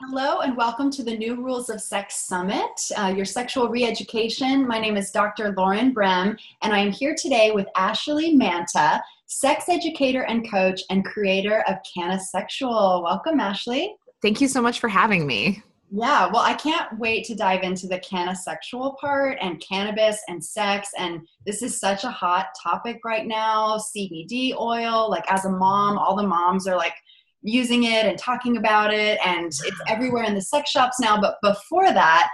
Hello and welcome to the New Rules of Sex Summit, your sexual re-education. My name is Dr. Lauren Brem, and I am here today with Ashley Manta, sex educator and coach and creator of Cannasexual. Welcome, Ashley. Thank you so much for having me. Yeah, well, I can't wait to dive into the Cannasexual part and cannabis and sex. And this is such a hot topic right now. CBD oil, like as a mom, all the moms are like using it and talking about it, and it's everywhere in the sex shops now. But before that,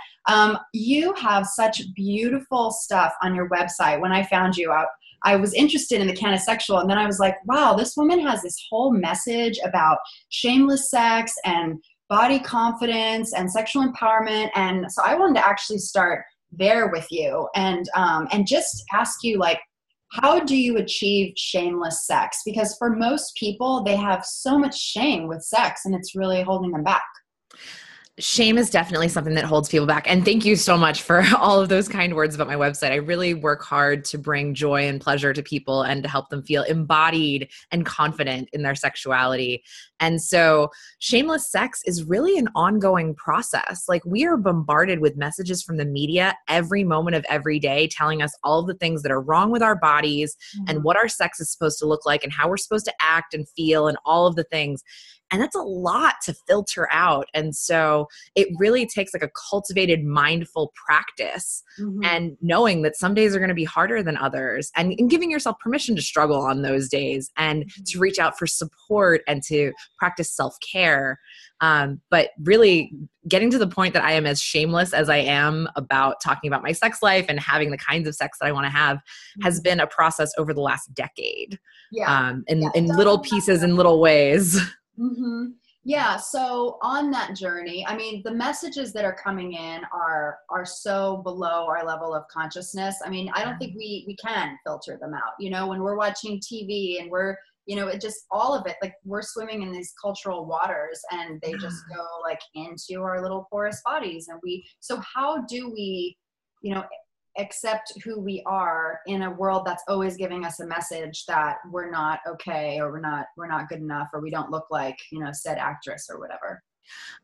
you have such beautiful stuff on your website. When I found you out, I was interested in the Cannasexual, and then I was like, wow, this woman has this whole message about shameless sex and body confidence and sexual empowerment. And so I wanted to actually start there with you and just ask you, like, how do you achieve shameless sex? Because for most people, they have so much shame with sex and it's really holding them back. Shame is definitely something that holds people back. And thank you so much for all of those kind words about my website. I really work hard to bring joy and pleasure to people and to help them feel embodied and confident in their sexuality. And so shameless sex is really an ongoing process. Like, we are bombarded with messages from the media every moment of every day telling us all of the things that are wrong with our bodies and what our sex is supposed to look like and how we're supposed to act and feel and all of the things. And that's a lot to filter out. And so it really takes like a cultivated, mindful practice and knowing that some days are going to be harder than others, and giving yourself permission to struggle on those days and to reach out for support and to practice self-care. But really getting to the point that I am as shameless as I am about talking about my sex life and having the kinds of sex that I want to have has been a process over the last decade. In little pieces and little ways. Yeah. So on that journey, I mean, the messages that are coming in are so below our level of consciousness. I mean, I don't think we can filter them out. You know, when we're watching TV and we're, you know, it just, all of it, like, we're swimming in these cultural waters and they just go like into our little porous bodies. And so how do we, you know, accept who we are in a world that's always giving us a message that we're not okay, or we're not good enough, or we don't look like, you know, said actress or whatever?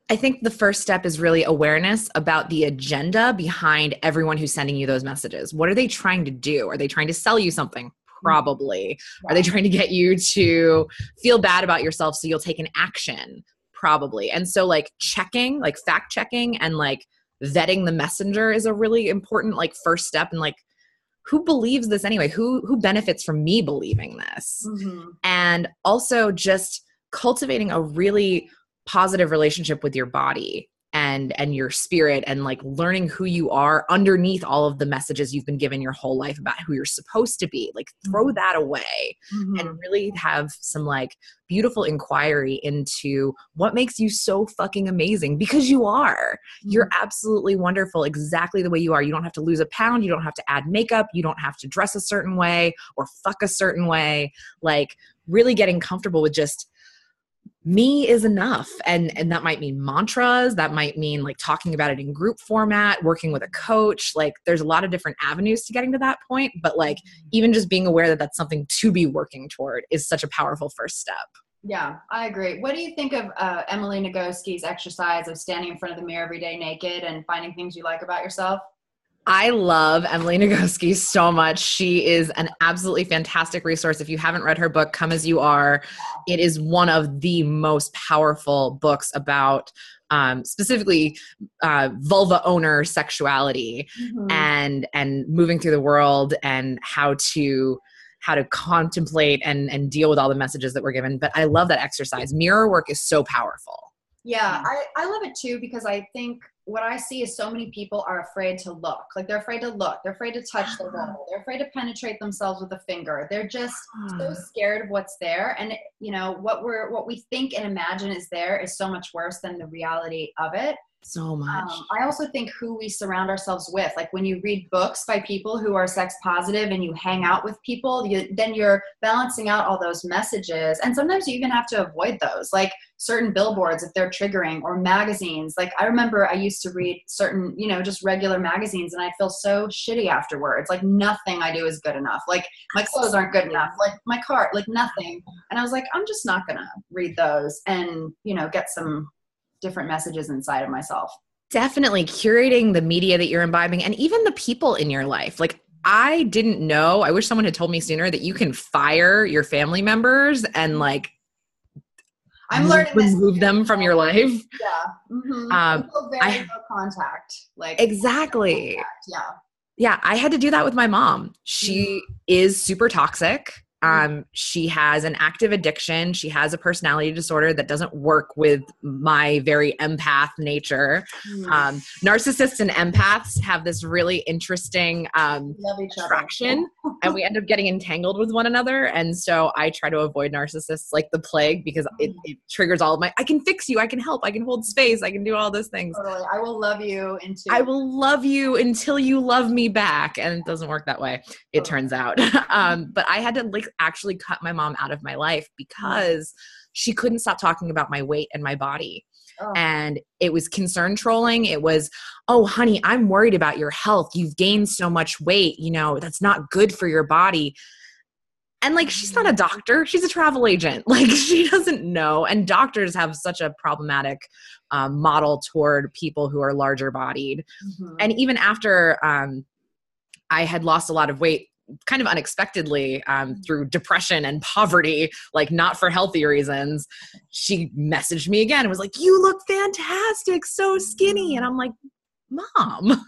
I think the first step is really awareness about the agenda behind everyone who's sending you those messages. What are they trying to do? Are they trying to sell you something? Probably. Are they trying to get you to feel bad about yourself so you'll take an action? Probably. And so, like, checking, like fact checking and like vetting the messenger is a really important, like, first step. And like, who believes this anyway? Who benefits from me believing this? And also just cultivating a really positive relationship with your body and your spirit, and like learning who you are underneath all of the messages you've been given your whole life about who you're supposed to be. Like, throw that away and really have some like beautiful inquiry into what makes you so fucking amazing, because you are. You're absolutely wonderful exactly the way you are. You don't have to lose a pound. You don't have to add makeup. You don't have to dress a certain way or fuck a certain way. Like, really getting comfortable with just me is enough. And that might mean mantras. That might mean like talking about it in group format, working with a coach. Like, there's a lot of different avenues to getting to that point. But like, even just being aware that that's something to be working toward is such a powerful first step. Yeah, I agree. What do you think of Emily Nagoski's exercise of standing in front of the mirror every day naked and finding things you like about yourself? I love Emily Nagoski so much. She is an absolutely fantastic resource. If you haven't read her book, Come As You Are, it is one of the most powerful books about specifically vulva owner sexuality and moving through the world, and how to contemplate and deal with all the messages that we're given. But I love that exercise. Mirror work is so powerful. Yeah, I love it too, because I think what I see is so many people are afraid to look. Like, they're afraid to look. They're afraid to touch the wall. They're afraid to penetrate themselves with a finger. They're just so scared of what's there. And, you know, what we think and imagine is there is so much worse than the reality of it. So much. I also think who we surround ourselves with, like when you read books by people who are sex positive and you hang out with people, then you're balancing out all those messages. And sometimes you even have to avoid those, like certain billboards if they're triggering, or magazines. Like, I remember I used to read certain, you know, just regular magazines, and I'd feel so shitty afterwards. Like, nothing I do is good enough. Like, my clothes aren't good enough. Like, my car, like nothing. And I was like, I'm just not going to read those and, you know, get some different messages inside of myself. Definitely curating the media that you're imbibing and even the people in your life. Like, I didn't know, I wish someone had told me sooner that you can fire your family members and like I'm learning this. remove them from your life. Yeah. Mm-hmm. Very no contact. Like exactly. Contact. Yeah. Yeah, I had to do that with my mom. She is super toxic. She has an active addiction. She has a personality disorder that doesn't work with my very empath nature. Narcissists and empaths have this really interesting attraction, and we end up getting entangled with one another. And so I try to avoid narcissists like the plague because it triggers all of my, I can fix you, I can help, I can hold space, I can do all those things. Totally. I will love you until you love me back. And it doesn't work that way, it turns out. But I had to like actually cut my mom out of my life because she couldn't stop talking about my weight and my body. And it was concern trolling. It was, oh, honey, I'm worried about your health. You've gained so much weight. You know, that's not good for your body. And like, she's not a doctor. She's a travel agent. Like, she doesn't know. And doctors have such a problematic model toward people who are larger bodied. And even after I had lost a lot of weight, kind of unexpectedly through depression and poverty, like not for healthy reasons, she messaged me again and was like, you look fantastic, so skinny. And I'm like, Mom,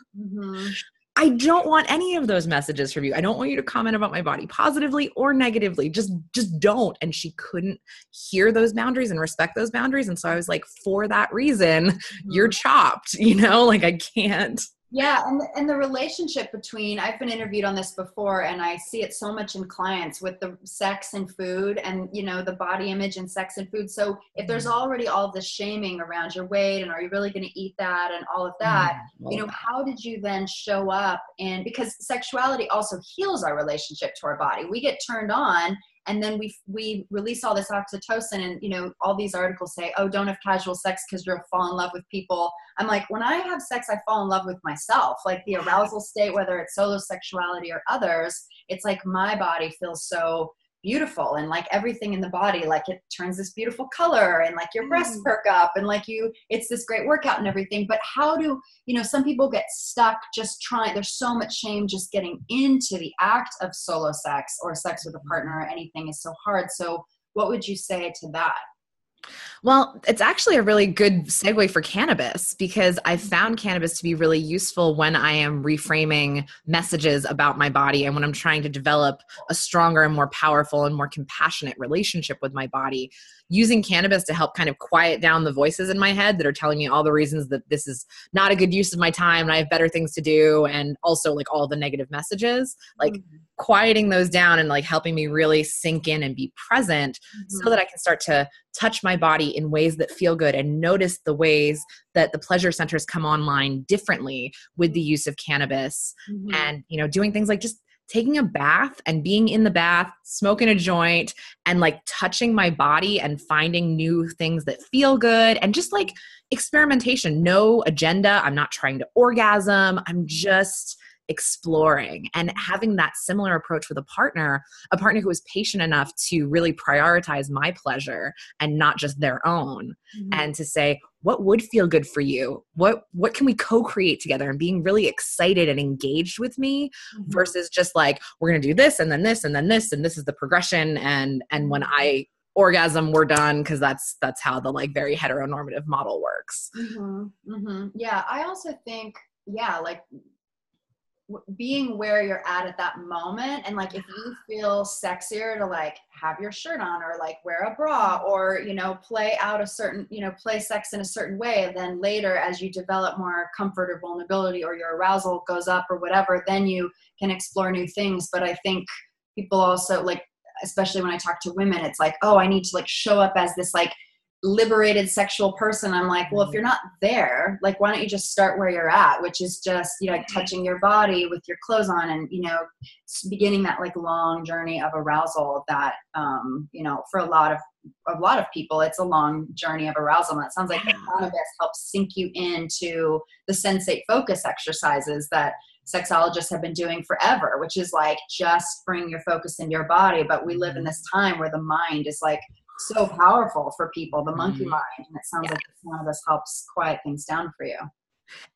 I don't want any of those messages from you. I don't want you to comment about my body positively or negatively. Just don't. And she couldn't hear those boundaries and respect those boundaries. And so I was like, for that reason, you're chopped, you know, like I can't. Yeah. And the relationship between, I've been interviewed on this before, and I see it so much in clients with the sex and food and, you know, the body image and sex and food. So if there's already all this shaming around your weight and are you really going to eat that and all of that, you know, how did you then show up? And because sexuality also heals our relationship to our body. We get turned on, and then we release all this oxytocin, and, you know, all these articles say, oh, don't have casual sex because you'll fall in love with people. I'm like, when I have sex, I fall in love with myself. Like the arousal state, whether it's solo sexuality or others, it's like my body feels so beautiful, and like everything in the body, like it turns this beautiful color, and like your breasts perk up, and like it's this great workout and everything. But how do, you know, some people get stuck just trying, there's so much shame just getting into the act of solo sex or sex with a partner or anything is so hard. So what would you say to that? Well, it's actually a really good segue for cannabis, because I found cannabis to be really useful when I am reframing messages about my body and when I'm trying to develop a stronger and more powerful and more compassionate relationship with my body. Using cannabis to help kind of quiet down the voices in my head that are telling me all the reasons that this is not a good use of my time and I have better things to do, and also like all the negative messages, like quieting those down and like helping me really sink in and be present so that I can start to touch my body in ways that feel good and notice the ways that the pleasure centers come online differently with the use of cannabis. And, you know, doing things like just taking a bath and being in the bath, smoking a joint, and like touching my body and finding new things that feel good, and just like experimentation, no agenda. I'm not trying to orgasm. I'm just exploring, and having that similar approach with a partner who is patient enough to really prioritize my pleasure and not just their own, and to say, what would feel good for you? What can we co-create together? And being really excited and engaged with me versus just like, we're going to do this and then this and then this, and this is the progression. And when I orgasm, we're done. Cause that's how the like very heteronormative model works. Yeah. I also think, like being where you're at that moment, and like if you feel sexier to like have your shirt on or like wear a bra or, you know, play out a certain, you know, play sex in a certain way, and then later as you develop more comfort or vulnerability or your arousal goes up or whatever, then you can explore new things. But I think people also, like, especially when I talk to women, it's like, oh, I need to like show up as this like liberated sexual person. I'm like, well, if you're not there, like, why don't you just start where you're at, which is just, you know, like touching your body with your clothes on, and, you know, beginning that like long journey of arousal that, you know, for a lot of people, it's a long journey of arousal. And it sounds like the cannabis helps sink you into the sensate focus exercises that sexologists have been doing forever, which is like, just bring your focus into your body. But we live in this time where the mind is like so powerful for people, the monkey Mhm. mind. And it sounds like one of this helps quiet things down for you.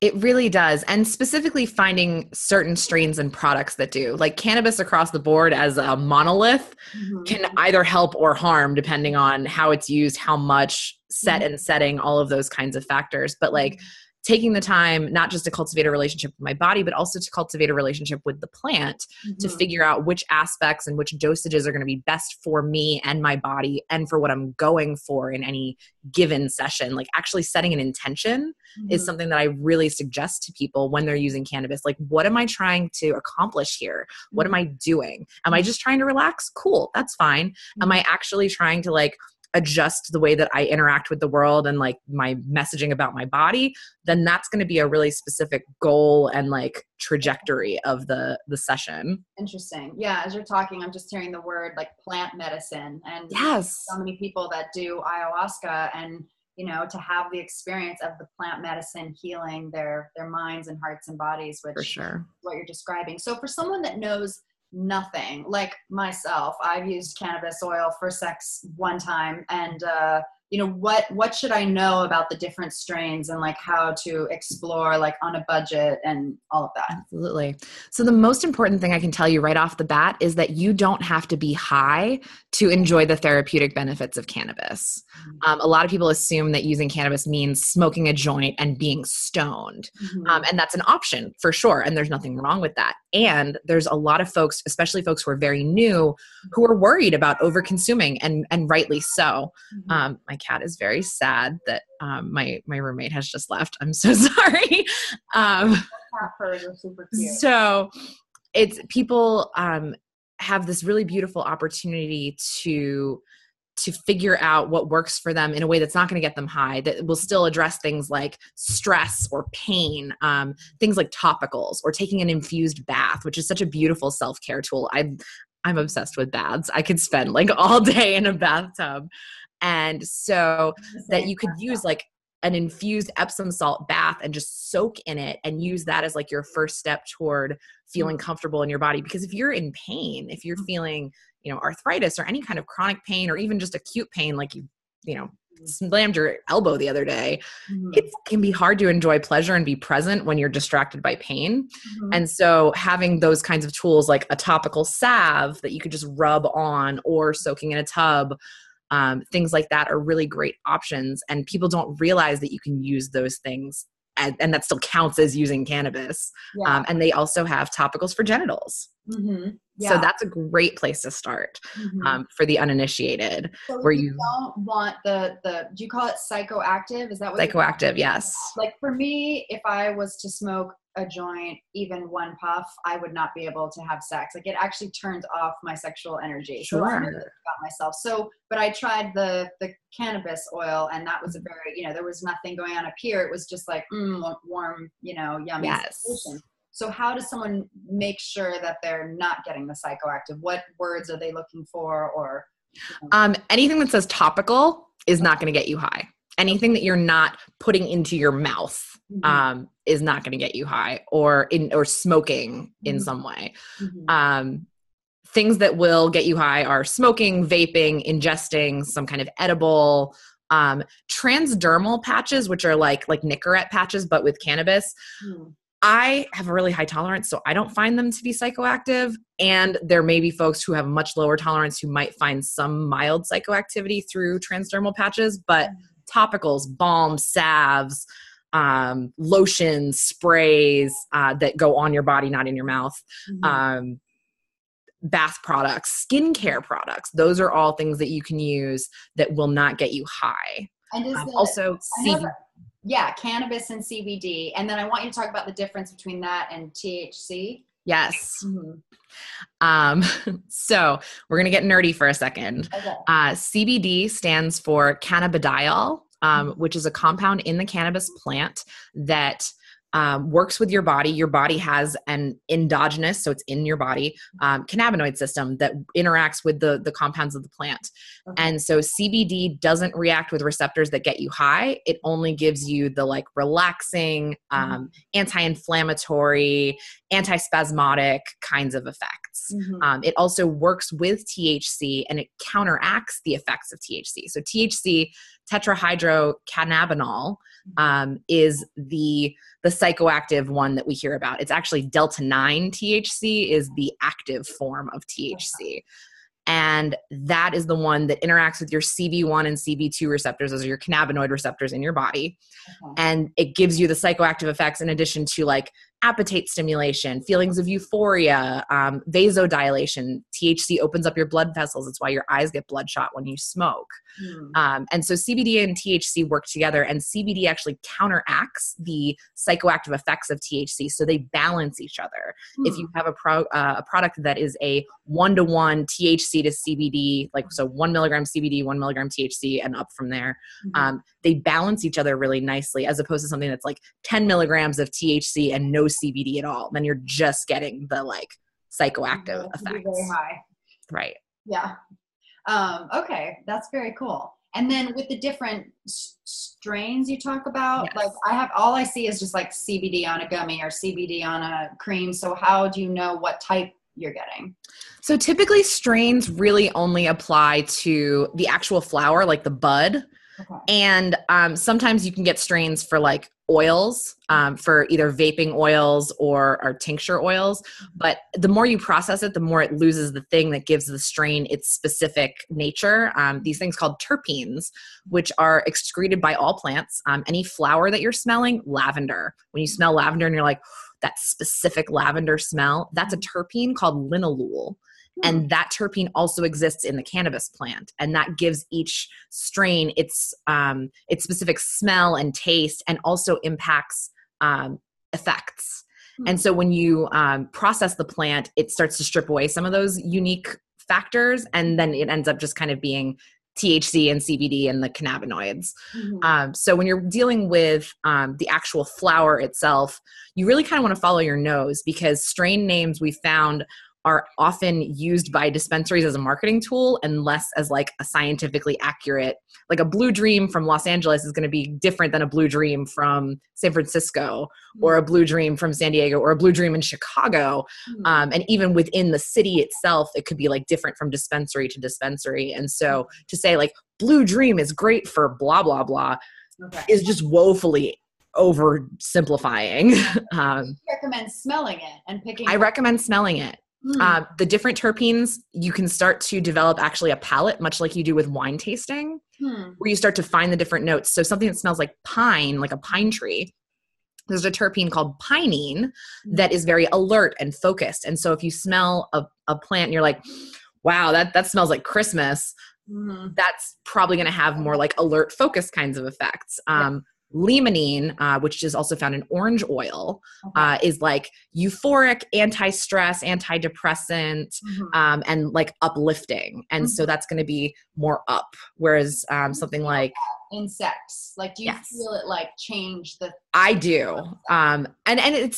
It really does. And specifically finding certain strains and products that do. Like cannabis across the board as a monolith Mm-hmm. can either help or harm depending on how it's used, how much, set Mm-hmm. and setting, all of those kinds of factors. But like taking the time not just to cultivate a relationship with my body, but also to cultivate a relationship with the plant, to Mm-hmm. figure out which aspects and which dosages are going to be best for me and my body and for what I'm going for in any given session. Like actually setting an intention is something that I really suggest to people when they're using cannabis. Like, what am I trying to accomplish here? What am I doing? Am I just trying to relax? Cool, that's fine. Am I actually trying to like adjust the way that I interact with the world and like my messaging about my body? Then that's going to be a really specific goal and like trajectory of the session. Interesting. Yeah, as you're talking, I'm just hearing the word like plant medicine, and Yes. so many people that do ayahuasca, and to have the experience of the plant medicine healing their minds and hearts and bodies, which For sure. is what you're describing. So for someone that knows nothing, like myself, I've used cannabis oil for sex one time, and what should I know about the different strains and like how to explore like on a budget and all of that? Absolutely. So the most important thing I can tell you right off the bat is that you don't have to be high to enjoy the therapeutic benefits of cannabis. A lot of people assume that using cannabis means smoking a joint and being stoned. And that's an option for sure. And there's nothing wrong with that. And there's a lot of folks, especially folks who are very new, who are worried about over-consuming, and rightly so. My cat is very sad that my roommate has just left. I'm so sorry. Cat furs are super cute. So it's people have this really beautiful opportunity to figure out what works for them in a way that's not going to get them high, that will still address things like stress or pain, things like topicals or taking an infused bath, which is such a beautiful self-care tool. I'm obsessed with baths. I could spend like all day in a bathtub. And so that you could use like an infused Epsom salt bath and just soak in it and use that as like your first step toward feeling comfortable in your body. Because if you're in pain, if you're feeling, arthritis or any kind of chronic pain or even just acute pain, like you slammed your elbow the other day, it can be hard to enjoy pleasure and be present when you're distracted by pain. And so having those kinds of tools like a topical salve that you could just rub on or soaking in a tub, things like that are really great options. And people don't realize that you can use those things and that still counts as using cannabis. Yeah. And they also have topicals for genitals. Yeah. So that's a great place to start for the uninitiated. So where you don't want the do you call it psychoactive? Is that what psychoactive? Yes. Like for me, if I was to smoke a joint, even one puff, I would not be able to have sex. Like it actually turns off my sexual energy. Sure. So I know this about myself. So, but I tried the cannabis oil, and that was a very, there was nothing going on up here. It was just like warm, yummy sensation. So how does someone make sure that they're not getting the psychoactive? What words are they looking for? Or anything that says topical is not going to get you high. Anything that you're not putting into your mouth is not going to get you high, or smoking in some way. Things that will get you high are smoking, vaping, ingesting some kind of edible, transdermal patches, which are like Nicorette patches, but with cannabis. I have a really high tolerance, so I don't find them to be psychoactive. And there may be folks who have much lower tolerance who might find some mild psychoactivity through transdermal patches, but topicals, balms, salves, lotions, sprays that go on your body, not in your mouth, bath products, skincare products, those are all things that you can use that will not get you high. And also CBD. Yeah, cannabis and CBD. And then I want you to talk about the difference between that and THC. Yes. So we're going to get nerdy for a second. Okay. CBD stands for cannabidiol, which is a compound in the cannabis plant that works with your body. Your body has an endogenous, so it's in your body, cannabinoid system that interacts with the compounds of the plant. Okay. And so CBD doesn't react with receptors that get you high. It only gives you the like relaxing, anti-inflammatory, antispasmodic kinds of effects. It also works with THC and it counteracts the effects of THC. So THC, tetrahydrocannabinol, is the psychoactive one that we hear about. It's actually delta 9 THC is the active form of THC. And that is the one that interacts with your CB1 and CB2 receptors. Those are your cannabinoid receptors in your body. And it gives you the psychoactive effects in addition to like appetite stimulation, feelings of euphoria, vasodilation. THC opens up your blood vessels. It's why your eyes get bloodshot when you smoke. And so CBD and THC work together, and CBD actually counteracts the psychoactive effects of THC. So they balance each other. If you have a product that is a 1-to-1 THC to CBD, like so 1 milligram CBD, 1 milligram THC, and up from there, they balance each other really nicely, as opposed to something that's like 10 milligrams of THC and no CBD at all. Then you're just getting the like psychoactive effects. Very high. Right. Yeah. Okay. That's very cool. And then with the different strains you talk about, like all I see is just like CBD on a gummy or CBD on a cream. So how do you know what type you're getting? So typically strains really only apply to the actual flower, like the bud. And sometimes you can get strains for like oils, for either vaping oils or tincture oils. But the more you process it, the more it loses the thing that gives the strain its specific nature. These things called terpenes, which are excreted by all plants. Any flower that you're smelling, lavender. When you smell lavender and you're like, that specific lavender smell, that's a terpene called linalool. And that terpene also exists in the cannabis plant, and that gives each strain its specific smell and taste, and also impacts effects. And so when you process the plant, it starts to strip away some of those unique factors, and then it ends up just kind of being THC and CBD and the cannabinoids. So when you're dealing with the actual flower itself, you really kind of want to follow your nose, because strain names we found are often used by dispensaries as a marketing tool and less as like a scientifically accurate, like a Blue Dream from Los Angeles is going to be different than a Blue Dream from San Francisco or a Blue Dream from San Diego or a Blue Dream in Chicago. And even within the city itself, it could be like different from dispensary to dispensary. And so to say like Blue Dream is great for blah, blah, blah is just woefully oversimplifying. Recommend smelling it and picking. I recommend smelling it. The different terpenes, you can start to develop actually a palate, much like you do with wine tasting, where you start to find the different notes. So something that smells like pine, like a pine tree, there's a terpene called pinene that is very alert and focused. And so if you smell a plant and you're like, wow, that smells like Christmas, that's probably going to have more like alert, focused kinds of effects. Limonene, which is also found in orange oil, is like euphoric, anti-stress, antidepressant, and like uplifting. And so that's going to be more up. Whereas something like insects, like do you feel it like change the? I do. And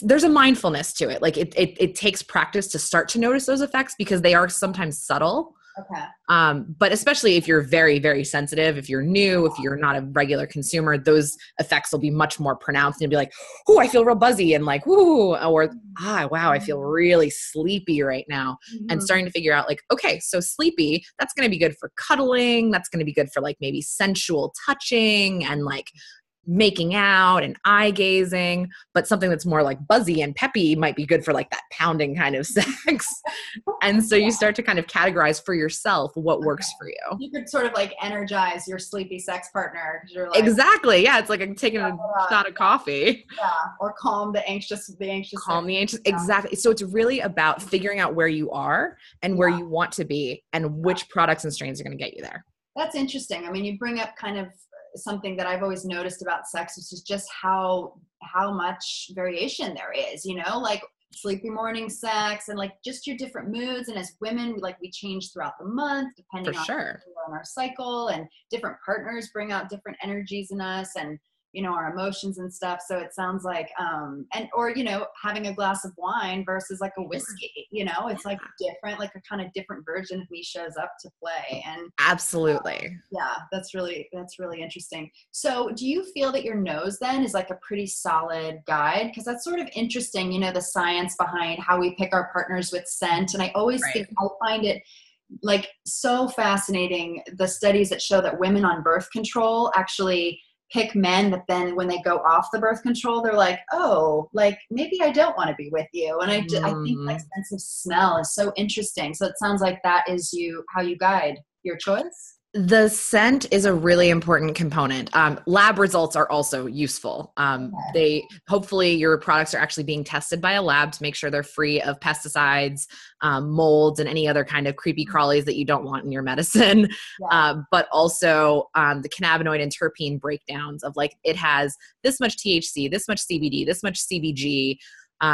there's a mindfulness to it. Like it takes practice to start to notice those effects, because they are sometimes subtle. But especially if you're very, very sensitive, if you're new, if you're not a regular consumer, those effects will be much more pronounced, and you'll be like, "Ooh, I feel real buzzy," and like, "Ooh," or wow, I feel really sleepy right now." And starting to figure out like, okay, so sleepy, that's going to be good for cuddling. That's going to be good for like maybe sensual touching and like making out and eye gazing, but something that's more like buzzy and peppy might be good for like that pounding kind of sex. And so you start to kind of categorize for yourself what works for you. You could sort of like energize your sleepy sex partner, because you're like, exactly. Yeah. It's like I'm taking a shot of coffee. Or calm the anxious. Exactly. So it's really about figuring out where you are and where you want to be and which products and strains are going to get you there. That's interesting. I mean, you bring up kind of something that I've always noticed about sex, which is just how much variation there is, you know, like sleepy morning sex and like just your different moods. And as women, we change throughout the month, depending on our cycle, and different partners bring out different energies in us. And our emotions and stuff. So it sounds like, or, having a glass of wine versus like a whiskey, it's like different, like a kind of different version of me shows up to play. And Absolutely. yeah, that's really interesting. So do you feel that your nose then is like a pretty solid guide? Because that's sort of interesting, the science behind how we pick our partners with scent. And I always think, I find it like so fascinating, the studies that show that women on birth control actually pick men that then when they go off the birth control, they're like, oh, like maybe I don't want to be with you. And I think like sense of smell is so interesting. So it sounds like that is how you guide your choice. The scent is a really important component. Lab results are also useful. Hopefully your products are actually being tested by a lab to make sure they're free of pesticides, molds, and any other kind of creepy crawlies that you don't want in your medicine. But also the cannabinoid and terpene breakdowns of like, it has this much THC, this much CBD, this much CBG,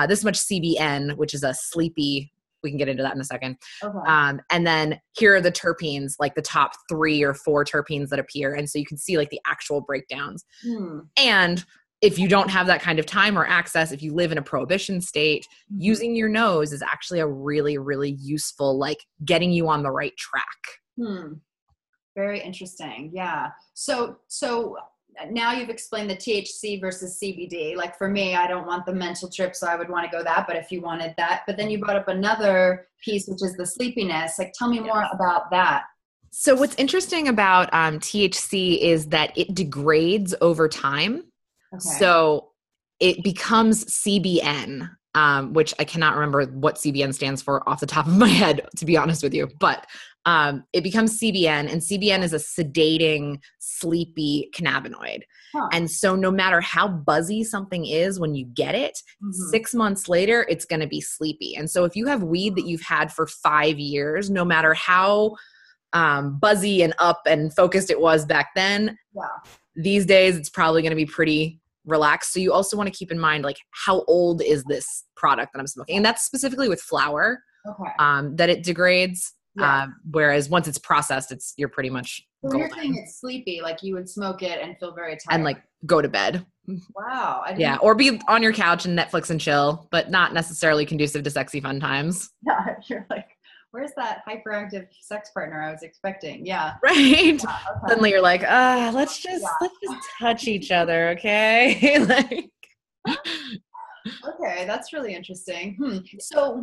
this much CBN, which is a sleepy. We can get into that in a second. Okay. And then here are the terpenes, like the top 3 or 4 terpenes that appear. And so you can see like the actual breakdowns. And if you don't have that kind of time or access, if you live in a prohibition state, using your nose is actually a really, really useful, like getting you on the right track. Very interesting. Yeah. So now you've explained the THC versus CBD. Like for me, I don't want the mental trip, so I would want to go that, but if you wanted that, but then you brought up another piece, which is the sleepiness. Like tell me more about that. So what's interesting about THC is that it degrades over time. Okay. So it becomes CBN, which I cannot remember what CBN stands for off the top of my head, to be honest with you, but it becomes CBN, and CBN is a sedating, sleepy cannabinoid. And so no matter how buzzy something is when you get it, 6 months later, it's going to be sleepy. And so if you have weed that you've had for 5 years, no matter how buzzy and up and focused it was back then, these days it's probably going to be pretty relaxed. So you also want to keep in mind, like, how old is this product that I'm smoking? And that's specifically with flower, that it degrades. Whereas once it's processed, you're pretty much so golden. You're saying it's sleepy, like you would smoke it and feel very tired. And like go to bed. Wow. Or be on your couch and Netflix and chill, but not necessarily conducive to sexy fun times. Yeah, you're like, where's that hyperactive sex partner I was expecting? Yeah. Right. Yeah, suddenly you're like, let's just touch each other, okay? Like okay, that's really interesting. So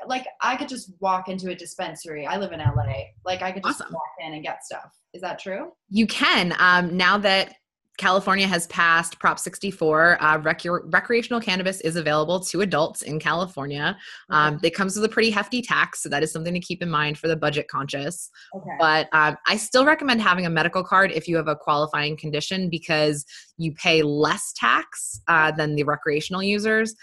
like I could just walk into a dispensary. I live in LA. Like I could just walk in and get stuff. Is that true? You can. Now that California has passed Prop 64, recreational cannabis is available to adults in California. It comes with a pretty hefty tax, so that is something to keep in mind for the budget conscious. But I still recommend having a medical card if you have a qualifying condition, because you pay less tax than the recreational users.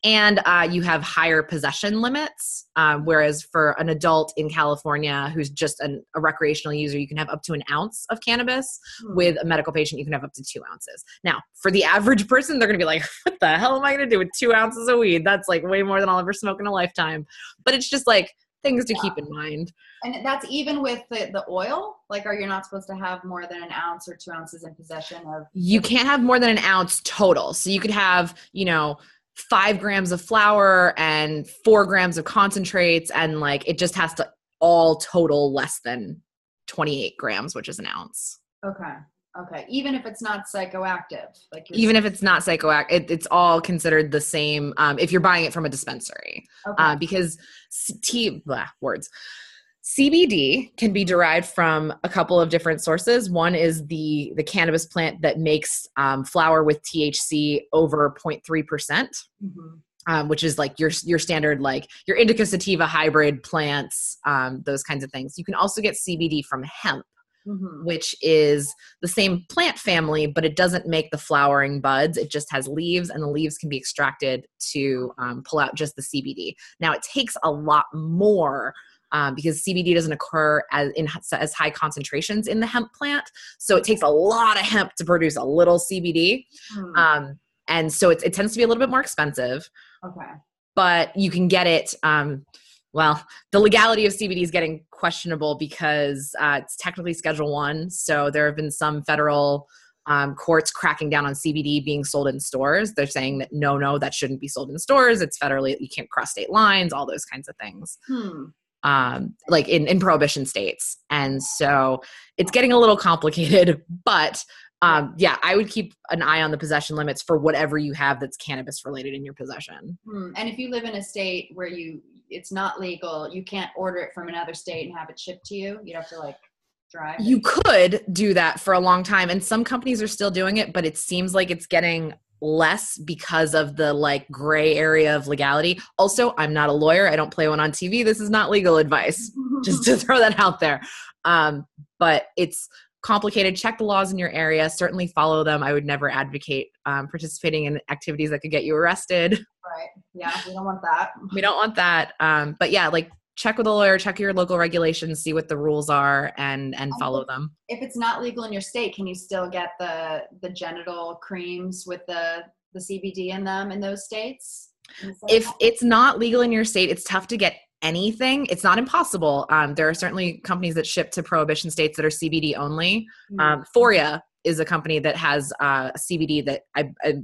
And you have higher possession limits, whereas for an adult in California who's just a recreational user, you can have up to an ounce of cannabis. With a medical patient, you can have up to 2 ounces. Now, for the average person, they're going to be like, what the hell am I going to do with 2 ounces of weed? That's like way more than I'll ever smoke in a lifetime. But it's just like things to keep in mind. And that's even with the oil? Like, are you not supposed to have more than an ounce or 2 ounces in possession of? You can't have more than an ounce total. So you could have, 5 grams of flour and 4 grams of concentrates, and like it just has to all total less than 28 grams, which is an ounce. Okay. Even if it's not psychoactive, even if it's not psychoactive, it's all considered the same if you're buying it from a dispensary. Because CBD can be derived from a couple of different sources. One is the cannabis plant that makes flower with THC over 0.3%, which is like your standard, like your indica sativa hybrid plants, those kinds of things. You can also get CBD from hemp, which is the same plant family, but it doesn't make the flowering buds. It just has leaves, and the leaves can be extracted to pull out just the CBD. Now, it takes a lot more because CBD doesn't occur as high concentrations in the hemp plant. So it takes a lot of hemp to produce a little CBD. And so it tends to be a little bit more expensive. But you can get it. The legality of CBD is getting questionable because it's technically Schedule 1. So there have been some federal courts cracking down on CBD being sold in stores. They're saying that no, that shouldn't be sold in stores. It's federally, you can't cross state lines, all those kinds of things. Like in prohibition states. And so it's getting a little complicated, but yeah, I would keep an eye on the possession limits for whatever you have that's cannabis related in your possession. And if you live in a state where it's not legal, you can't order it from another state and have it shipped to you. You'd have to like drive. You could do that for a long time. And some companies are still doing it, but it seems like it's getting less because of the like gray area of legality. Also, I'm not a lawyer. I don't play one on TV. This is not legal advice, just to throw that out there. But it's complicated. Check the laws in your area. Certainly follow them. I would never advocate participating in activities that could get you arrested. Right. Yeah. We don't want that. We don't want that. But yeah, like check with a lawyer, check your local regulations, see what the rules are and follow them. If it's not legal in your state, can you still get the genital creams with the CBD in them in those states? If it's not legal in your state, it's tough to get anything. It's not impossible. There are certainly companies that ship to prohibition states that are CBD only. Foria is a company that has CBD that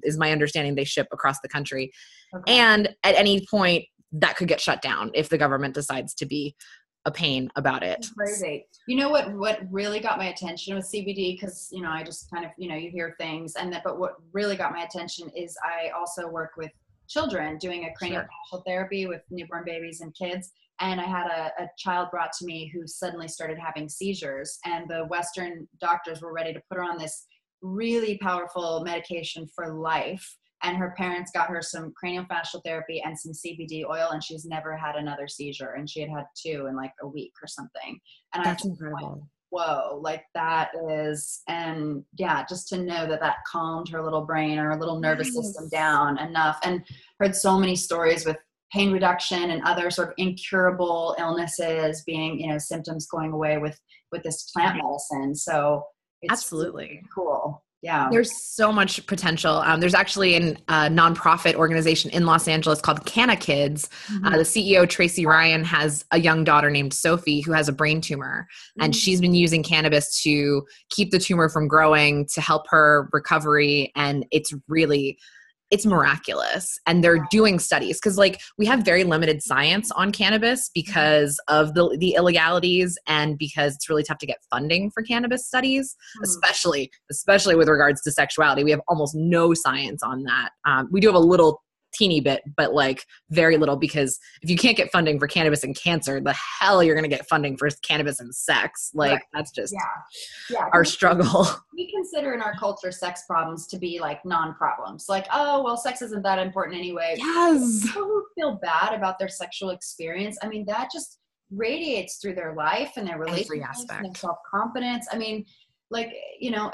is my understanding they ship across the country. Okay. And at any point that could get shut down if the government decides to be a pain about it. That's crazy. You know what really got my attention with CBD, because I just kind of you hear things but what really got my attention is I also work with children doing a craniofacial therapy with newborn babies and kids. And I had a child brought to me who suddenly started having seizures, and the Western doctors were ready to put her on this really powerful medication for life. And her parents got her some craniofacial therapy and some CBD oil, and she's never had another seizure. And she had 2 in like a week or something. And that's incredible. Whoa, like that is, and yeah, just to know that calmed her little brain or her little nervous system down enough. And heard so many stories with pain reduction and other sort of incurable illnesses being, symptoms going away with this plant medicine. So it's absolutely really cool. Yeah. There's so much potential. There's actually a nonprofit organization in Los Angeles called Canna Kids. The CEO, Tracy Ryan, has a young daughter named Sophie who has a brain tumor. And she's been using cannabis to keep the tumor from growing, to help her recovery. And it's miraculous. And they're doing studies because like we have very limited science on cannabis because of the illegalities and because it's really tough to get funding for cannabis studies, especially with regards to sexuality. We have almost no science on that. We do have a little teeny bit, but like very little, because if you can't get funding for cannabis and cancer, the hell you're going to get funding for cannabis and sex. Like that's just our struggle. We consider in our culture sex problems to be like non-problems. Like, oh, well, sex isn't that important anyway. Yes. People who feel bad about their sexual experience, I mean, that just radiates through their life and their relationships and their self-confidence. I mean, like,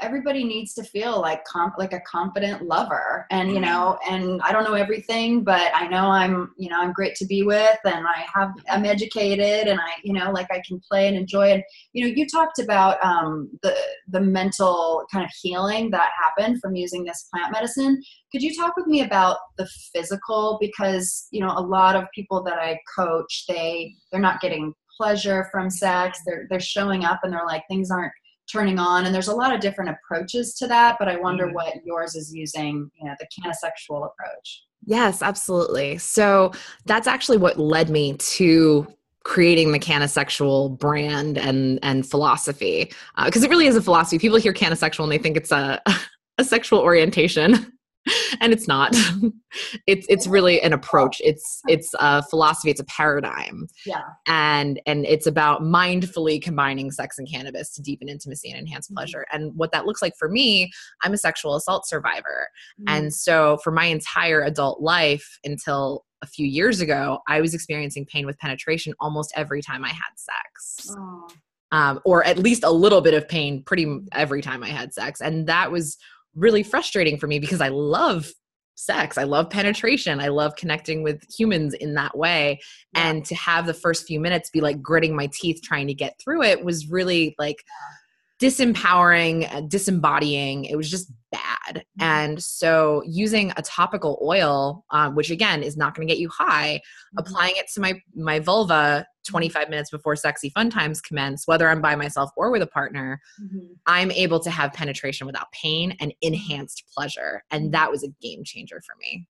everybody needs to feel like a confident lover, and, and I don't know everything, but I know I'm great to be with, and I'm educated, and I can play and enjoy. And, you talked about, the mental kind of healing that happened from using this plant medicine. Could you talk with me about the physical? Because, a lot of people that I coach, they're not getting pleasure from sex. They're showing up and they're like, things aren't turning on, and there's a lot of different approaches to that, but I wonder what yours is using, the canosexual approach. Yes, absolutely. So that's actually what led me to creating the canosexual brand and philosophy, because it really is a philosophy. People hear canosexual and they think it's a sexual orientation. And it's not. It's really an approach. It's a philosophy. It's a paradigm. Yeah. And it's about mindfully combining sex and cannabis to deepen intimacy and enhance pleasure. And what that looks like for me, I'm a sexual assault survivor. And so for my entire adult life until a few years ago, I was experiencing pain with penetration almost every time I had sex. Or at least a little bit of pain every time I had sex. And that was really frustrating for me because I love sex. I love penetration. I love connecting with humans in that way. Yeah. And to have the first few minutes be like gritting my teeth trying to get through it was really like disempowering, disembodying. It was just bad. And so using a topical oil, which again is not going to get you high, applying it to my vulva 25 minutes before sexy fun times commence, whether I'm by myself or with a partner, I'm able to have penetration without pain and enhanced pleasure. And that was a game changer for me.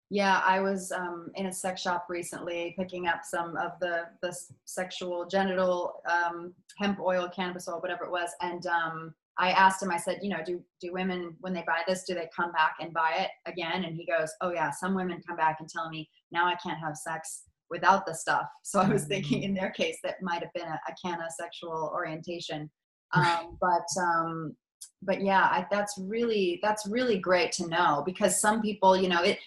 Yeah, I was in a sex shop recently picking up some of the sexual genital hemp oil, cannabis oil, whatever it was. And I asked him, I said, do women, when they buy this, do they come back and buy it again? And he goes, oh yeah, some women come back and tell me, now I can't have sex without the stuff. So I was thinking in their case, that might've been a canna sexual orientation. But yeah, that's really great to know, because some people,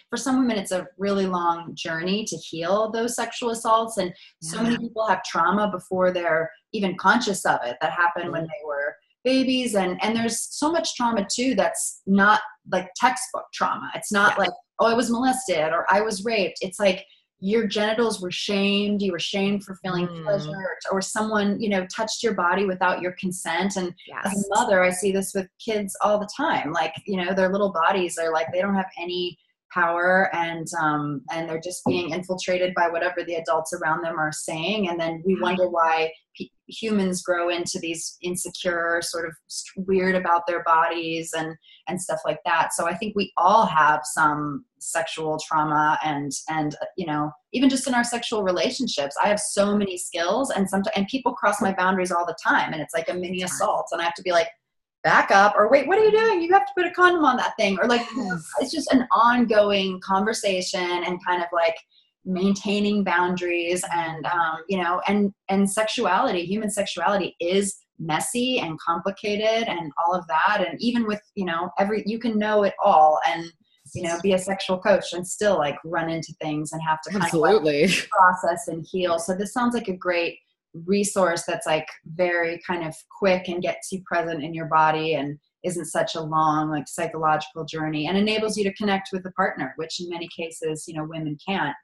for some women, it's a really long journey to heal those sexual assaults. And so many people have trauma before they're even conscious of it, that happened when they were babies. And there's so much trauma too, that's not like textbook trauma. It's not like, oh, I was molested or I was raped. It's like, your genitals were shamed. You were shamed for feeling pleasure, or someone, touched your body without your consent. And as a mother, I see this with kids all the time. Like, their little bodies are like, they don't have any power, and they're just being infiltrated by whatever the adults around them are saying. And then we wonder why humans grow into these insecure, sort of weird about their bodies and stuff like that. So I think we all have some sexual trauma, and even just in our sexual relationships, I have so many skills, and people cross my boundaries all the time, and it's like a mini assault, and I have to be like, back up, or wait, what are you doing? You have to put a condom on that thing. Or like, it's just an ongoing conversation, and kind of like maintaining boundaries. And and sexuality, human sexuality is messy and complicated and all of that. And even with, you can know it all and, be a sexual coach and still like run into things and have to kind of like process and heal. So this sounds like a great resource that's like very kind of quick and gets you present in your body, and isn't such a long like psychological journey, and enables you to connect with a partner, which in many cases, women can't.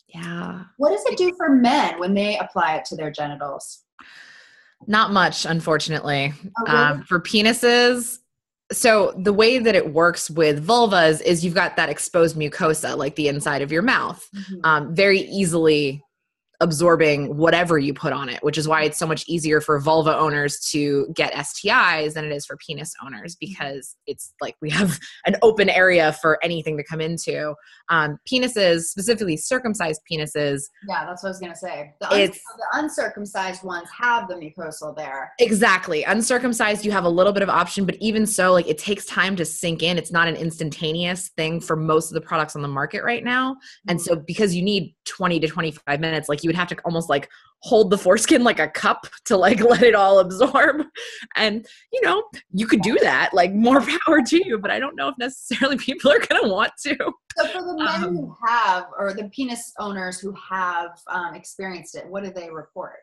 Yeah. What does it do for men when they apply it to their genitals? Not much, unfortunately. Oh, really? For penises, so the way that it works with vulvas is you've got that exposed mucosa, like the inside of your mouth, very easily absorbing whatever you put on it, which is why it's so much easier for vulva owners to get STIs than it is for penis owners, because it's like we have an open area for anything to come into. Penises, specifically circumcised penises. Yeah, that's what I was going to say. The uncircumcised ones have the mucosal there. Exactly. Uncircumcised, you have a little bit of option, but even so, like, it takes time to sink in. It's not an instantaneous thing for most of the products on the market right now. And so because you need 20 to 25 minutes, like you would have to almost like hold the foreskin like a cup to like let it all absorb. And, you could do that, like more power to you, but I don't know if necessarily people are going to want to. So for the men who have, or the penis owners who have experienced it, what do they report?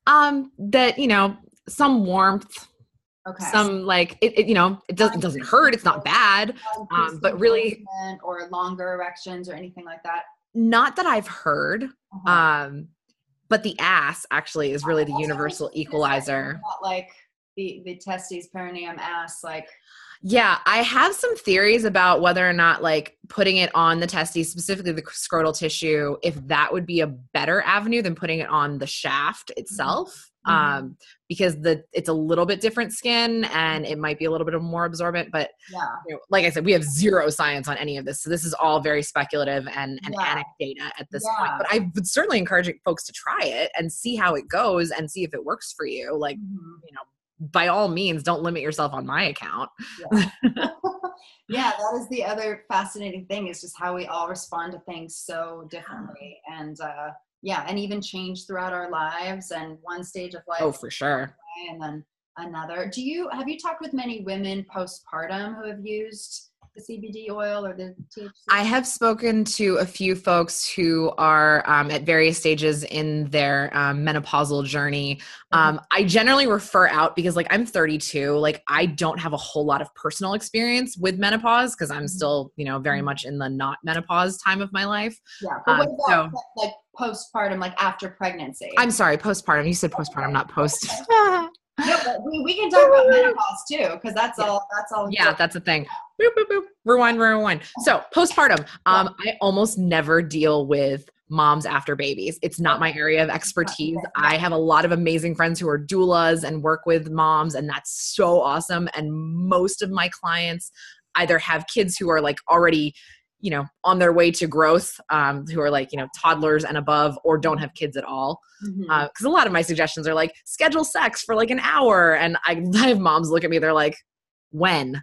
That, some warmth, some like, it doesn't hurt. It's not bad. But really, or longer erections or anything like that. Not that I've heard. But the ass actually is really the universal equalizer. Not like the testes, perineum, ass, like. Yeah, I have some theories about whether or not like putting it on the testes, specifically the scrotal tissue, if that would be a better avenue than putting it on the shaft itself. Because it's a little bit different skin and it might be a little bit more absorbent, but like I said, we have zero science on any of this. So this is all very speculative and anecdata at this point, but I would certainly encourage folks to try it and see how it goes and see if it works for you. Like, by all means, don't limit yourself on my account. Yeah, that is the other fascinating thing, is just how we all respond to things so differently. And and even change throughout our lives, and one stage of life. Oh, for sure. And then another. Have you talked with many women postpartum who have used the CBD oil or the THC? I have spoken to a few folks who are at various stages in their menopausal journey. I generally refer out because like I'm 32, like I don't have a whole lot of personal experience with menopause because I'm still, very much in the not menopause time of my life. Yeah. But what about like postpartum, like after pregnancy? I'm sorry, postpartum. You said postpartum, not post. No, but we can talk about menopause too, because that's all. Yeah, that's a thing. Boop, boop, boop. Rewind. So postpartum. I almost never deal with moms after babies. It's not my area of expertise. I have a lot of amazing friends who are doulas and work with moms, and that's so awesome. And most of my clients either have kids who are like already, on their way to growth, who are like, toddlers and above, or don't have kids at all. Because a lot of my suggestions are like, schedule sex for like an hour. And I have moms look at me, they're like, when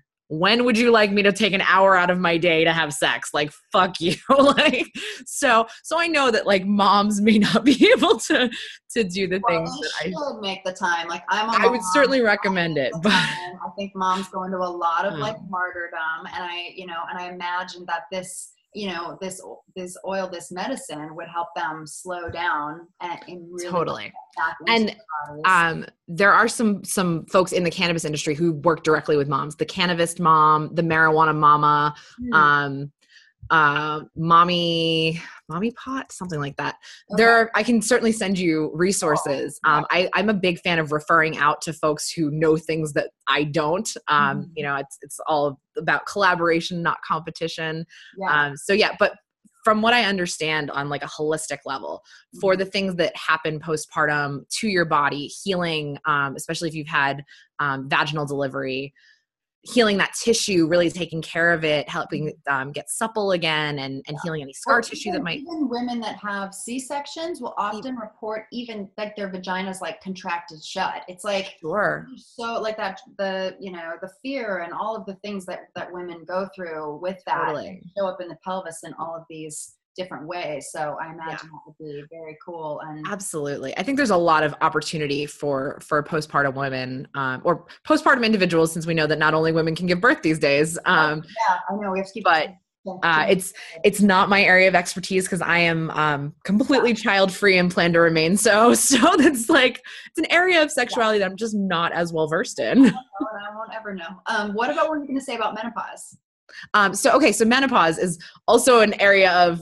would you like me to take an hour out of my day to have sex? Like, fuck you. Like, so I know that like moms may not be able to do the things that I should make the time. Like I would certainly recommend it. But I think moms go into a lot of like martyrdom, and I imagine that this oil, this medicine would help them slow down and really totally. And there are some folks in the cannabis industry who work directly with moms, the cannabis mom, the marijuana mama, mommy pot, something like that. Okay. I can certainly send you resources. I'm a big fan of referring out to folks who know things that I don't. It's all about collaboration, not competition. But from what I understand on like a holistic level, for the things that happen postpartum to your body, healing, especially if you've had vaginal delivery, healing that tissue, really taking care of it, helping get supple again, and healing any scar tissue that might. Even women that have C-sections will often report even like their vaginas like contracted shut. It's like, so like that, the fear and all of the things that women go through with that show up in the pelvis in all of these different ways. So I imagine that would be very cool. And absolutely. I think there's a lot of opportunity for postpartum women, or postpartum individuals, since we know that not only women can give birth these days. I know we have to keep it's not my area of expertise, because I am completely child free and plan to remain so that's like, it's an area of sexuality that I'm just not as well versed in. I won't ever know. What about what you're going to say about menopause? So menopause is also an area of,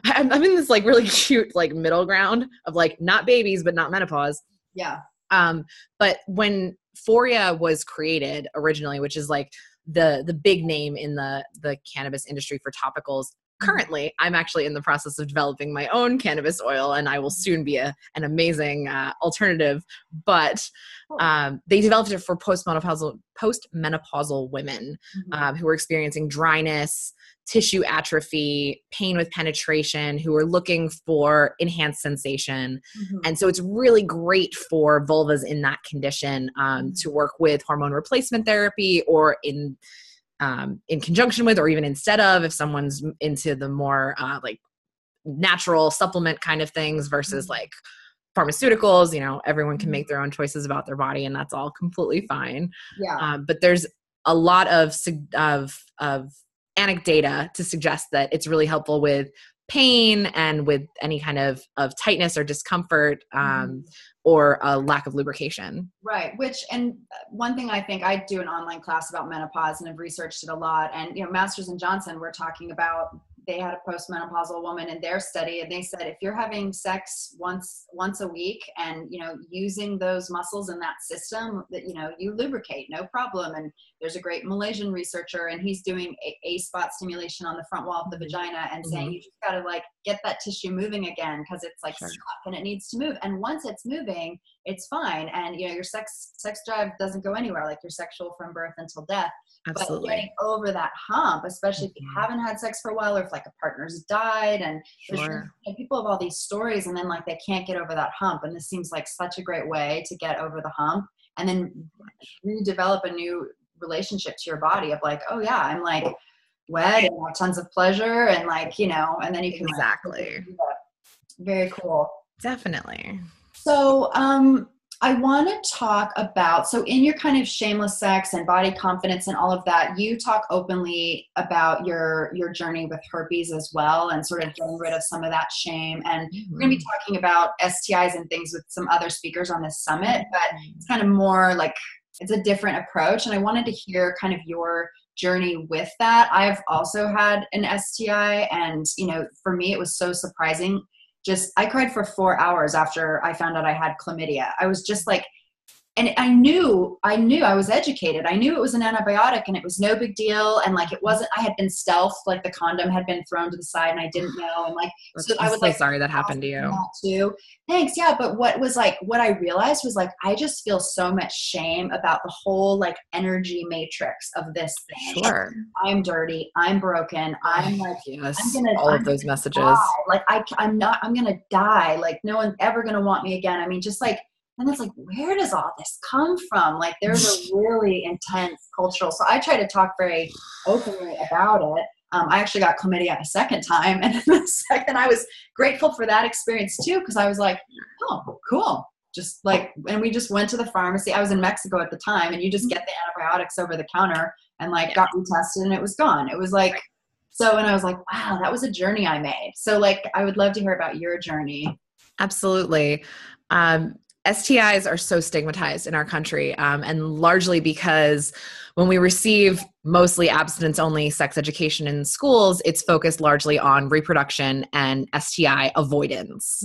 I'm in this like really cute, like middle ground of like not babies, but not menopause. Yeah. But when Foria was created originally, which is like the big name in the cannabis industry for topicals, currently I'm actually in the process of developing my own cannabis oil, and I will soon be an amazing alternative. But they developed it for postmenopausal women who are experiencing dryness, tissue atrophy, pain with penetration, who are looking for enhanced sensation. And so it's really great for vulvas in that condition to work with hormone replacement therapy, or in conjunction with, or even instead of, if someone's into the more like natural supplement kind of things versus like pharmaceuticals. Everyone can make their own choices about their body, and that's all completely fine. But there's a lot of anecdata to suggest that it's really helpful with pain and with any kind of tightness or discomfort, or a lack of lubrication. Right. And one thing, I think I do an online class about menopause and have researched it a lot. And, Masters and Johnson were talking about, they had a postmenopausal woman in their study, and they said, if you're having sex once a week and, using those muscles in that system, that, you lubricate, no problem. And there's a great Malaysian researcher, and he's doing a spot stimulation on the front wall of the vagina and saying, you just got to like get that tissue moving again, because it's like stuck and it needs to move. And once it's moving, it's fine. And, your sex drive doesn't go anywhere, like you're sexual from birth until death. Absolutely. But getting over that hump, especially if you haven't had sex for a while, or if like a partner's died, and people have all these stories, and then like they can't get over that hump. And this seems like such a great way to get over the hump, and then redevelop a new relationship to your body of like, oh yeah, I'm like wet and have tons of pleasure, and like, and then you can very cool. Definitely. So, I want to talk about, so in your kind of shameless sex and body confidence and all of that, you talk openly about your journey with herpes as well, and sort of getting rid of some of that shame. And we're going to be talking about STIs and things with some other speakers on this summit, but it's kind of more like, it's a different approach. And I wanted to hear kind of your journey with that. I've also had an STI, and, for me, it was so surprising. I cried for 4 hours after I found out I had chlamydia. I was just like, and I knew I was educated. I knew it was an antibiotic and it was no big deal. And like, it wasn't, I had been stealth, like the condom had been thrown to the side and I didn't know. And like, so I was so like, sorry that happened to you. That too. Thanks. Yeah. But what I realized was like, I just feel so much shame about the whole like energy matrix of this thing. Sure. I'm dirty. I'm broken. I'm like, yes, I'm of those messages. Die. Like I'm going to die. Like no one's ever going to want me again. I mean, just like, and it's like, where does all this come from? Like there's a really intense cultural. So I try to talk very openly about it. I actually got chlamydia a second time. And the second, I was grateful for that experience too. Cause I was like, oh, cool. Just like, and we just went to the pharmacy. I was in Mexico at the time, and you just get the antibiotics over the counter and like got retested and it was gone. It was like, so, and I was like, wow, that was a journey I made. So like, I would love to hear about your journey. Absolutely. STIs are so stigmatized in our country, and largely because when we receive mostly abstinence-only sex education in schools, it's focused largely on reproduction and STI avoidance,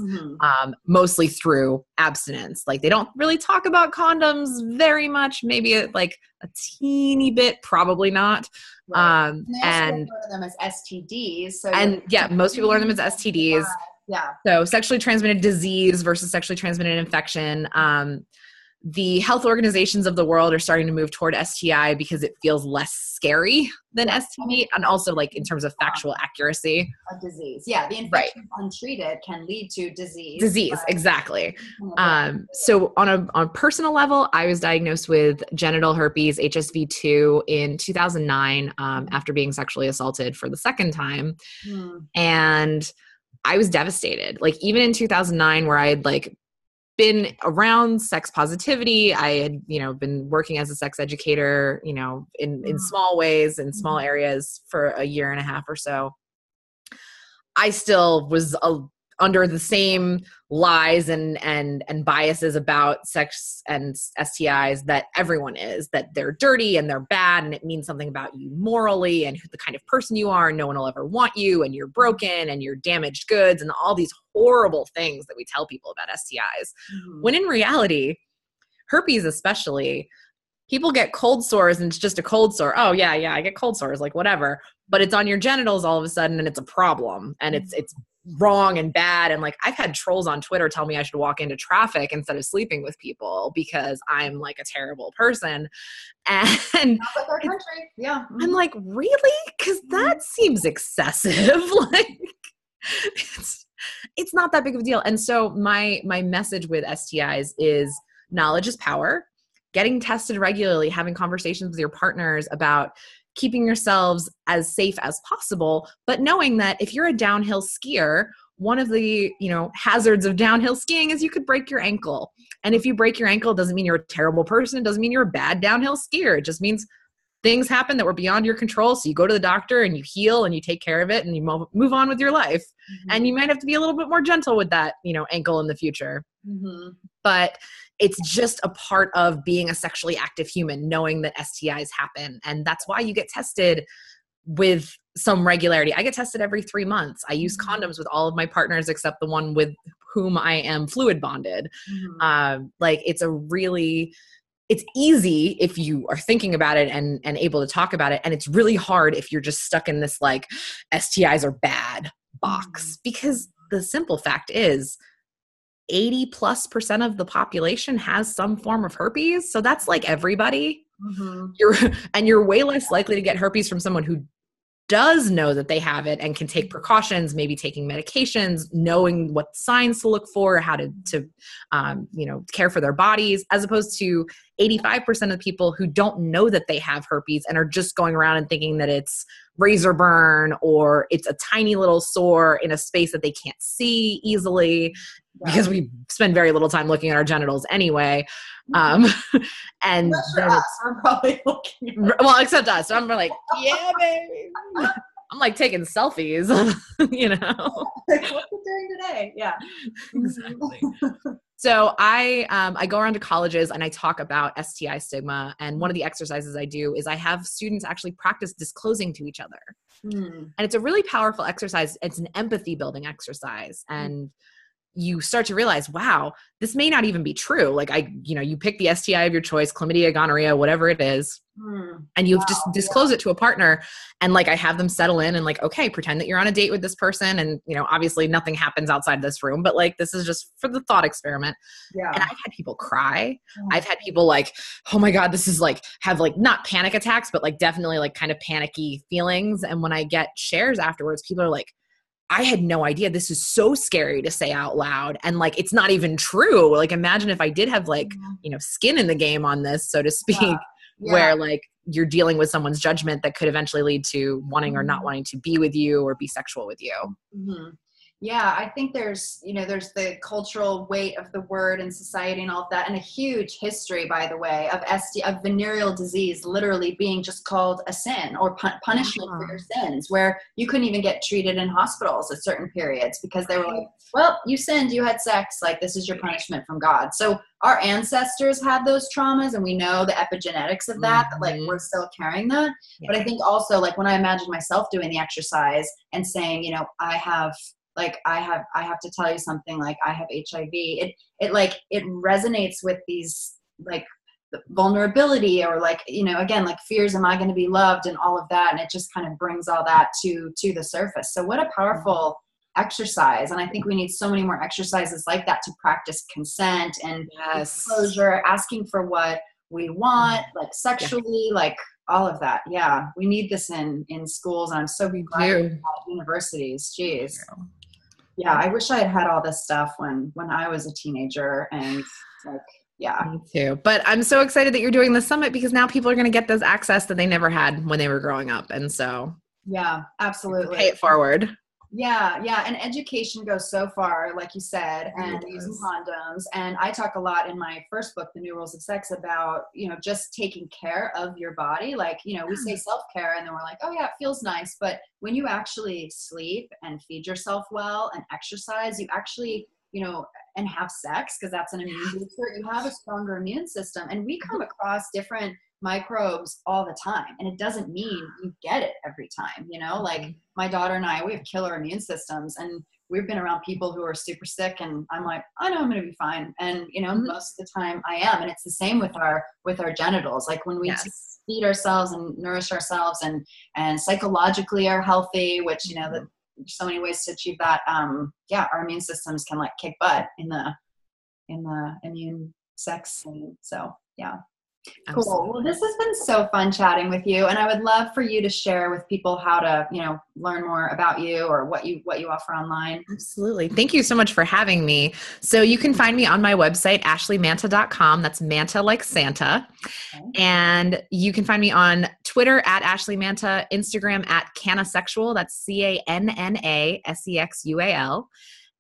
mostly through abstinence. Like they don't really talk about condoms very much, maybe like a teeny bit, probably not. Right. And they also refer to them as STDs. So most people learn them as STDs. Yeah. So sexually transmitted disease versus sexually transmitted infection. The health organizations of the world are starting to move toward STI because it feels less scary than STD, and also like in terms of factual accuracy. A disease. Yeah. The infection untreated can lead to disease. Exactly. So on a personal level, I was diagnosed with genital herpes, HSV2, in 2009 after being sexually assaulted for the second time. And I was devastated. Like even in 2009, where I had like been around sex positivity, I had, been working as a sex educator, in small ways, in small areas for a year and a half or so. I still was under the same lies and biases about sex and STIs that everyone is, that they're dirty and they're bad and it means something about you morally and the kind of person you are, and no one will ever want you, and you're broken and you're damaged goods, and all these horrible things that we tell people about STIs. When in reality, herpes especially, people get cold sores and it's just a cold sore. Oh yeah, I get cold sores, like whatever. But it's on your genitals all of a sudden and it's a problem and it's wrong and bad. And like I've had trolls on Twitter tell me I should walk into traffic instead of sleeping with people because I'm like a terrible person. And not like our country. Yeah. I'm like, really? Because that seems excessive. Like it's not that big of a deal. And so my message with STIs is knowledge is power. Getting tested regularly, having conversations with your partners about keeping yourselves as safe as possible, but knowing that if you're a downhill skier, one of the, hazards of downhill skiing is you could break your ankle. And if you break your ankle, it doesn't mean you're a terrible person. It doesn't mean you're a bad downhill skier. It just means things happen that were beyond your control. So you go to the doctor and you heal and you take care of it and you move on with your life. And you might have to be a little bit more gentle with that, ankle in the future. But it's just a part of being a sexually active human, knowing that STIs happen. And that's why you get tested with some regularity. I get tested every 3 months. I use condoms with all of my partners except the one with whom I am fluid bonded. It's easy if you are thinking about it and able to talk about it. And it's really hard if you're just stuck in this like STIs are bad box, because the simple fact is 80+% of the population has some form of herpes. So that's like everybody. You're way less likely to get herpes from someone who does know that they have it and can take precautions, maybe taking medications, knowing what signs to look for, how to care for their bodies, as opposed to 85% of people who don't know that they have herpes and are just going around and thinking that it's razor burn or it's a tiny little sore in a space that they can't see easily, because we spend very little time looking at our genitals anyway. And us, we're probably looking well, except us. So I'm like, yeah, baby. I'm like taking selfies, Like, what's it doing today? Yeah. Exactly. So I go around to colleges and I talk about STI stigma. And one of the exercises I do is I have students actually practice disclosing to each other. And it's a really powerful exercise. It's an empathy building exercise. And you start to realize, wow, this may not even be true. Like you pick the STI of your choice, chlamydia, gonorrhea, whatever it is. And you've just disclosed it to a partner, and like I have them settle in and like, okay, pretend that you're on a date with this person, and obviously nothing happens outside this room, but like this is just for the thought experiment. And I've had people cry. I've had people like, oh my God, this is like, have like not panic attacks, but like definitely like kind of panicky feelings. And when I get shares afterwards, people are like, I had no idea. This is so scary to say out loud. And like, it's not even true. Like, imagine if I did have like, skin in the game on this, so to speak, where like you're dealing with someone's judgment that could eventually lead to wanting or not wanting to be with you or be sexual with you. Yeah, I think there's the cultural weight of the word in society and all of that, and a huge history, by the way, of venereal disease literally being just called a sin or punishment for your sins, where you couldn't even get treated in hospitals at certain periods because they were like, well, you sinned, you had sex, like this is your punishment from God. So our ancestors had those traumas, and we know the epigenetics of that, but like we're still carrying that. But I think also, like, when I imagine myself doing the exercise and saying, I have to tell you something, like I have HIV, it resonates with these like the vulnerability, or like, again, like fears, am I going to be loved, and all of that. And it just kind of brings all that to the surface. So what a powerful exercise. And I think we need so many more exercises like that to practice consent and disclosure, asking for what we want, like sexually, like all of that. Yeah. We need this in schools. And I'm so glad at universities. Jeez. Yeah. I wish I had all this stuff when I was a teenager, and like, yeah. Me too. But I'm so excited that you're doing the summit, because now people are going to get this access that they never had when they were growing up. And so yeah, absolutely. Pay it forward. Yeah. Yeah. And education goes so far, like you said, and using condoms. And I talk a lot in my first book, The New Rules of Sex, about, just taking care of your body. Like, we say self-care, and then we're like, oh yeah, it feels nice. But when you actually sleep and feed yourself well and exercise, you actually, and have sex, because that's an immune booster, you have a stronger immune system. And we come across different microbes all the time, and it doesn't mean you get it every time. Like my daughter and I, we have killer immune systems, and we've been around people who are super sick, and I'm like, I know I'm going to be fine. And most of the time I am. And it's the same with our our like when we feed ourselves and nourish ourselves and psychologically are healthy, which that there's so many ways to achieve that. Our immune systems can like kick butt in the immune sex scene. So yeah. Absolutely. Cool. Well, this has been so fun chatting with you, and I would love for you to share with people how to, learn more about you, or what you offer online. Absolutely. Thank you so much for having me. So you can find me on my website, ashleymanta.com. That's Manta like Santa. Okay. And you can find me on Twitter at Ashley Manta, Instagram at Cannasexual. That's CANNASEXUAL.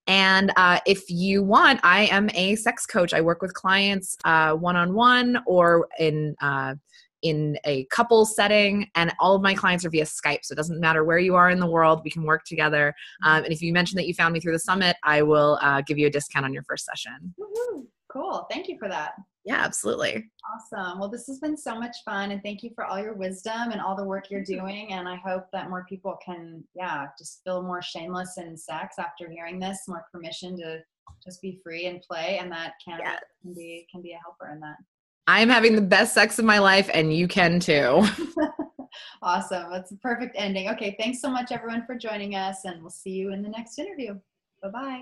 And if you want, I am a sex coach. I work with clients one-on-one or in a couple setting, and all of my clients are via Skype. So it doesn't matter where you are in the world, we can work together. And if you mention that you found me through the summit, I will give you a discount on your first session. Woo-hoo. Cool. Thank you for that. Yeah, absolutely. Awesome. Well, this has been so much fun, and thank you for all your wisdom and all the work you're doing. And I hope that more people can, just feel more shameless in sex after hearing this, more permission to just be free and play, and that cannabis can be a helper in that. I'm having the best sex of my life, and you can too. Awesome. That's a perfect ending. Okay. Thanks so much, everyone, for joining us, and we'll see you in the next interview. Bye-bye.